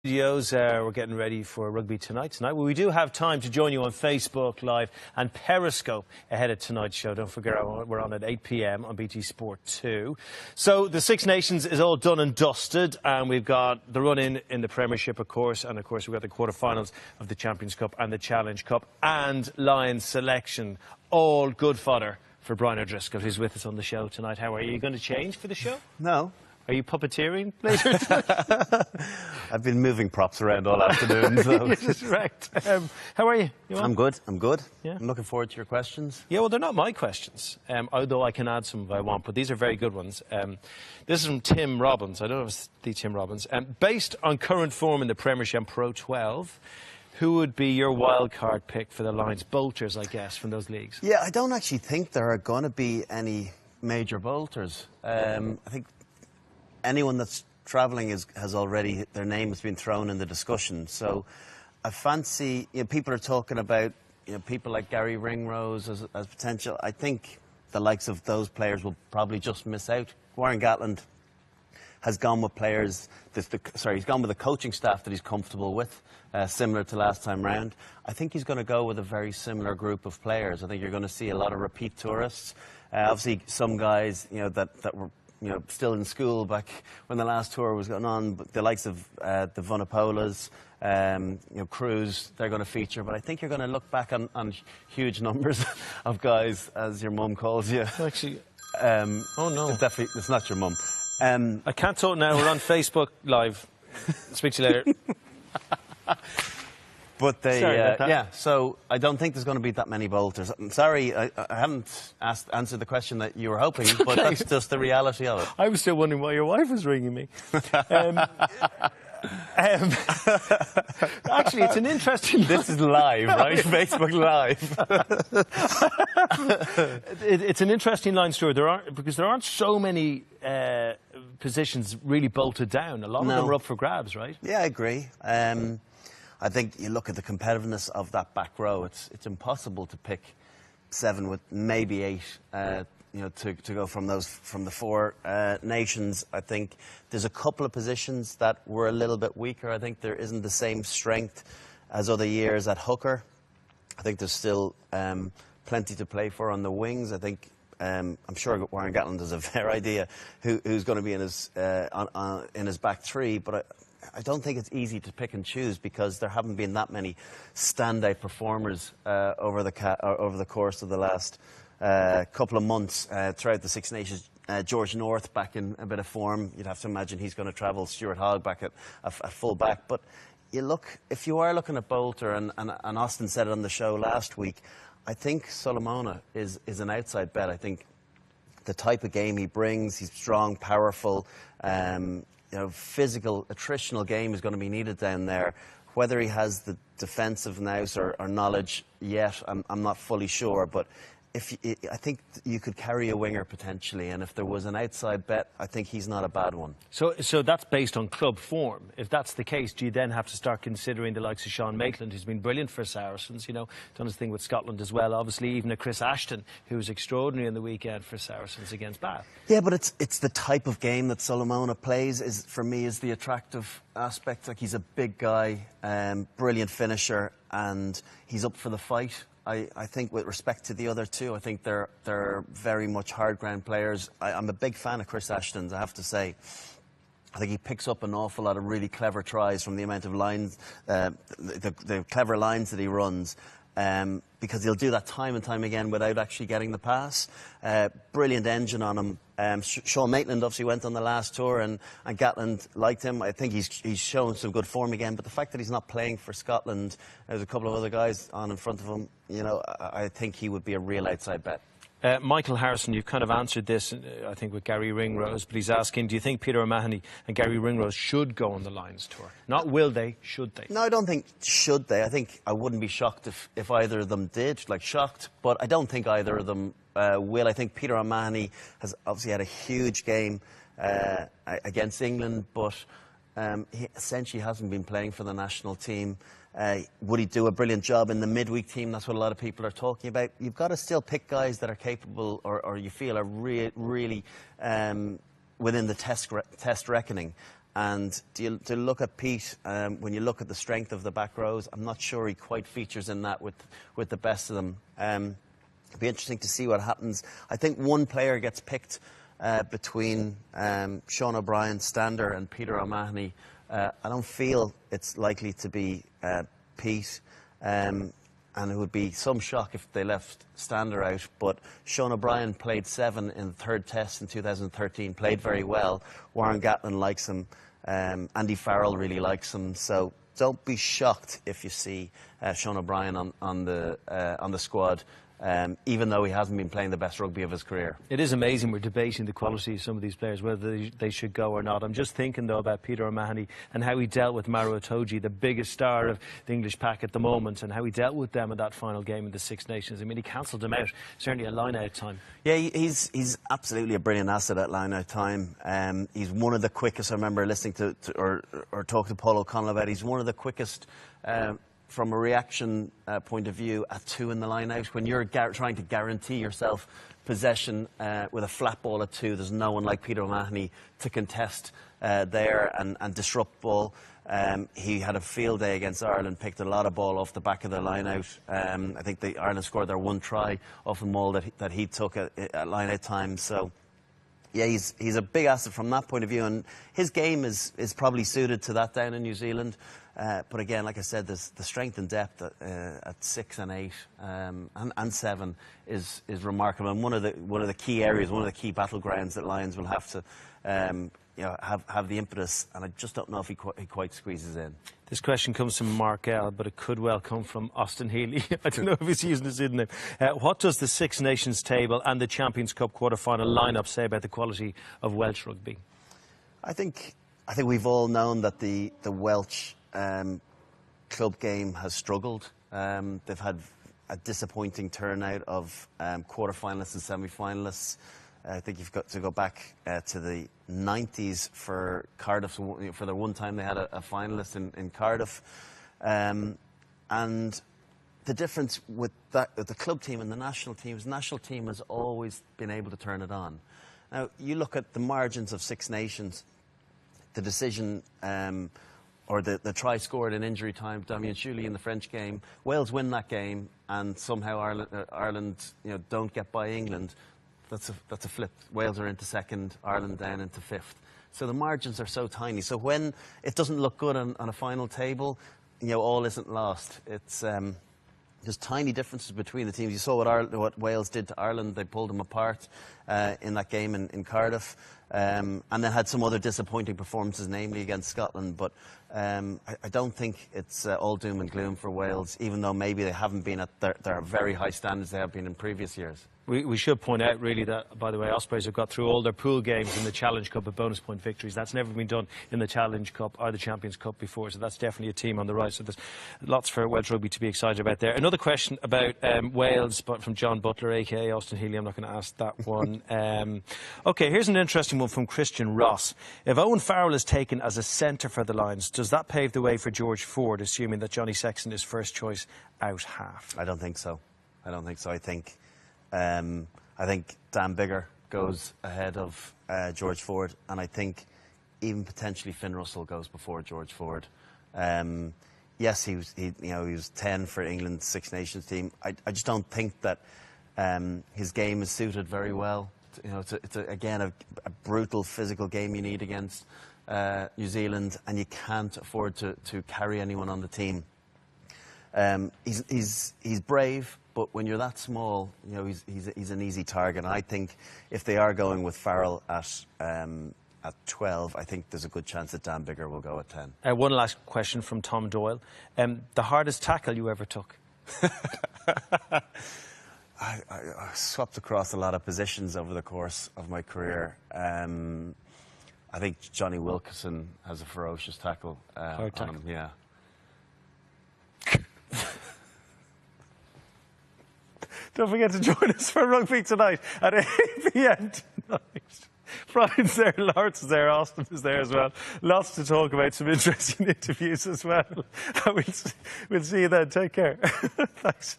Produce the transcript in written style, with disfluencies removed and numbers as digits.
Studios, we're getting ready for Rugby Tonight. Well, we do have time to join you on Facebook Live and Periscope ahead of tonight's show. Don't forget, we're on at 8 p.m. on BT Sport 2. So the Six Nations is all done and dusted, and we've got the run-in in the Premiership, of course, and of course we've got the quarter-finals of the Champions Cup and the Challenge Cup and Lions selection. All good fodder for Brian O'Driscoll, who's with us on the show tonight. How are you? Are you going to change for the show? No. Are you puppeteering later? I've been moving props around all afternoon. So. That's right. How are you? I'm good. Yeah. I'm looking forward to your questions. Yeah, well, they're not my questions, although I can add some if I want, but these are very good ones. This is from Tim Robbins. I don't know if it's the Tim Robbins. Based on current form in the Premiership and Pro 12, who would be your wildcard pick for the Lions? Bolters, I guess, from those leagues. Yeah, I don't actually think there are going to be any major bolters. I think anyone that's travelling has already, their name has been thrown in the discussion. So I fancy, people are talking about, people like Gary Ringrose as potential. I think the likes of those players will probably just miss out. Warren Gatland has gone with players, he's gone with a coaching staff that he's comfortable with, similar to last time round. I think he's going to go with a very similar group of players. I think you're going to see a lot of repeat tourists. Obviously, some guys, that were still in school back when the last tour was going on, but the likes of the Vunipolas, Cruz, they're going to feature. But I think you're going to look back on huge numbers of guys, as your mum calls you. Actually, oh no, definitely, it's not your mum. I can't talk now. We're on Facebook Live. Speak to you later. But so I don't think there's going to be that many bolters. I'm sorry, I haven't answered the question that you were hoping, but that's just the reality of it. I was still wondering why your wife was ringing me. Actually, it's an interesting... This is live, right? Facebook Live. It's an interesting line story. Because there aren't so many positions really bolted down. A lot of them are up for grabs, right? Yeah, I agree. I think you look at the competitiveness of that back row. It's impossible to pick 7 with maybe 8. To go from the 4 nations. I think there's a couple of positions that were a little bit weaker. I think there isn't the same strength as other years at hooker. I think there's still plenty to play for on the wings. I think I'm sure Warren Gatland has a fair idea who's going to be in his back 3, but I don't think it's easy to pick and choose because there haven't been that many standout performers over the course of the last couple of months throughout the Six Nations. George North back in a bit of form. You'd have to imagine he's going to travel. Stuart Hogg back at full back. But if you are looking at Bolter, and Austin said it on the show last week, I think Solomona is an outside bet. I think the type of game he brings, he's strong, powerful, physical, attritional game is going to be needed down there. Whether he has the defensive nous or knowledge yet, I'm not fully sure, but I think you could carry a winger potentially, and if there was an outside bet, I think he's not a bad one. So that's based on club form. If that's the case, do you then have to start considering the likes of Sean Maitland, who's been brilliant for Saracens, done his thing with Scotland as well, obviously even a Chris Ashton, who was extraordinary in the weekend for Saracens against Bath. Yeah, but it's the type of game that Solomona plays, for me, is the attractive aspect. Like, he's a big guy, brilliant finisher, and he's up for the fight. I think with respect to the other two, I think they're very much hard ground players. I'm a big fan of Chris Ashton's, I have to say. I think he picks up an awful lot of really clever tries from the amount of lines, the clever lines that he runs, because he'll do that time and time again without actually getting the pass. Brilliant engine on him. Sean Maitland obviously went on the last tour, and Gatland liked him. I think he's shown some good form again, but the fact that he's not playing for Scotland, there's a couple of other guys on in front of him, I think he would be a real outside bet. Michael Harrison, you've kind of answered this, I think, with Gary Ringrose, but he's asking, do you think Peter O'Mahony and Gary Ringrose should go on the Lions tour? Not will they, should they? No, I don't think should they. I think I wouldn't be shocked if either of them did, shocked, but I don't think either of them will. I think Peter O'Mahony has obviously had a huge game against England, but he essentially hasn't been playing for the national team. Would he do a brilliant job in the midweek team? That's what a lot of people are talking about. You've got to still pick guys that are capable, or you feel are really within the test reckoning. And do you look at Pete, when you look at the strength of the back rows, I'm not sure he quite features in that with the best of them. It'll be interesting to see what happens. I think one player gets picked between Sean O'Brien, Stander and Peter O'Mahony. I don't feel it's likely to be Pete. And it would be some shock if they left Stander out. But Sean O'Brien played 7 in the third test in 2013, played very well. Warren Gatland likes him. Andy Farrell really likes him. So don't be shocked if you see Sean O'Brien on the squad. Even though he hasn't been playing the best rugby of his career. It is amazing we're debating the quality of some of these players, whether they should go or not. I'm just thinking, though, about Peter O'Mahony and how he dealt with Maro Itoje, the biggest star of the English pack at the moment, and how he dealt with them in that final game in the Six Nations. I mean, he cancelled them out, certainly at line-out time. Yeah, he's absolutely a brilliant asset at line-out time. He's one of the quickest. I remember listening to or talking to Paul O'Connell about it. He's one of the quickest from a reaction point of view at 2 in the line out. When you're trying to guarantee yourself possession with a flat ball at 2, there's no one like Peter O'Mahony to contest there and disrupt ball. He had a field day against Ireland, picked a lot of ball off the back of the line out. I think Ireland scored their 1 try off the maul that he took at line out time. So yeah, he's a big asset from that point of view, and his game is probably suited to that down in New Zealand. But again, like I said, there's the strength and depth at 6 and 8 and 7 is remarkable, and one of the key areas, one of the key battlegrounds that Lions will have to have the impetus, and I just don't know if he quite squeezes in. This question comes from Mark L, but it could well come from Austin Healy. I don't know if he's using his name. What does the Six Nations table and the Champions Cup quarter-final lineup say about the quality of Welsh rugby? I think we've all known that the Welsh club game has struggled. They've had a disappointing turnout of quarter-finalists and semi-finalists. I think you've got to go back to the 90s for Cardiff, for the one time they had a finalist in Cardiff. And the difference with the club team and the national team is the national team has always been able to turn it on. Now, you look at the margins of Six Nations, the decision or the try scored in injury time, Damien Shuley in the French game. Wales win that game, and somehow Ireland don't get by England. That's a flip. Wales are into second, Ireland down into 5th. So the margins are so tiny. So when it doesn't look good on a final table, all isn't lost. It's there's tiny differences between the teams. You saw what Wales did to Ireland. They pulled them apart in that game in Cardiff. And then had some other disappointing performances, namely against Scotland. But I don't think it's all doom and gloom for Wales, even though maybe they haven't been at their very high standards they have been in previous years. We should point out, really, that, by the way, Ospreys have got through all their pool games in the Challenge Cup with bonus point victories. That's never been done in the Challenge Cup or the Champions Cup before, so that's definitely a team on the rise. So there's lots for Welsh rugby to be excited about there. Another question about Wales, but from John Butler, a.k.a. Austin Healy. I'm not going to ask that one. OK, here's an interesting one from Christian Ross. If Owen Farrell is taken as a centre for the Lions, does that pave the way for George Ford, assuming that Johnny Sexton is first choice out half? I don't think so. I think Dan Biggar goes ahead of George Ford, and I think even potentially Finn Russell goes before George Ford. Yes, he was 10 for England's Six Nations team. I just don't think that his game is suited very well. It's again a brutal physical game you need against New Zealand, and you can't afford to carry anyone on the team. He's brave, but when you're that small, he's an easy target. And I think if they are going with Farrell at 12, I think there's a good chance that Dan Biggar will go at 10. One last question from Tom Doyle. The hardest tackle you ever took? I swapped across a lot of positions over the course of my career. I think Johnny Wilkinson has a ferocious tackle on him. Yeah. Don't forget to join us for Rugby Tonight at 8 p.m. tonight. Brian's there, Lawrence is there, Austin is there as well. Lots to talk about, some interesting interviews as well. We'll see you then. Take care. Thanks.